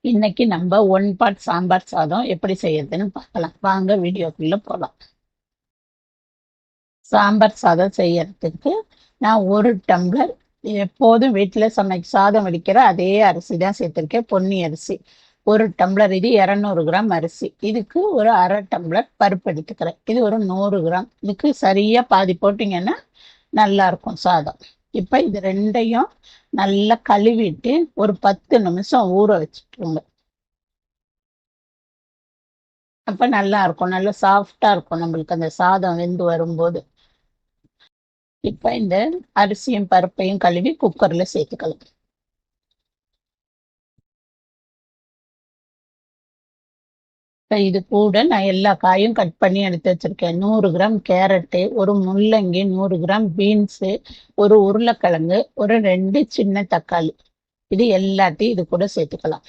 இன்னைக்கு நம்ம one pot sambar சாதம் எப்படி செய்யறதுன்னு பார்க்கலாம். வாங்க வீடியோக்குள்ள போகலாம். சாம்பார் சாதம் செய்யறதுக்கு நான் ஒரு டம்ளர் எப்போதும் வீட்டில் சாதம் வடிக்கிற அதே அரிசி தான் சேர்த்துருக்கேன். பொன்னி அரிசி ஒரு டம்ளர். இது 200 கிராம் அரிசி. இதுக்கு ஒரு அரை டம்ளர் பருப்பு எடுத்துக்கிறேன். இது ஒரு 100 கிராம். இதுக்கு சரியா பாதி போட்டிங்கன்னா நல்லா இருக்கும் சாதம். இப்போ இது ரெண்டையும் நல்லா கழுவிட்டு ஒரு 10 நிமிஷம் ஊற வச்சுட்டுருங்க. அப்ப நல்லா இருக்கும். நல்லா சாஃப்டா இருக்கும் நம்மளுக்கு அந்த சாதம் வெந்து வரும்போது. இப்ப இந்த அரிசியும் பருப்பையும் கழுவி குக்கர்ல சேர்த்துக்கலாம். இப்ப இது கூட நான் எல்லா காயும் கட் பண்ணி எடுத்து வச்சிருக்கேன். 100 கிராம் கேரட்டு, ஒரு முள்ளங்கி, 100 கிராம் பீன்ஸு, ஒரு உருளைக்கிழங்கு, ஒரு 2 சின்ன தக்காளி. இது எல்லாத்தையும் இது கூட சேர்த்துக்கலாம்.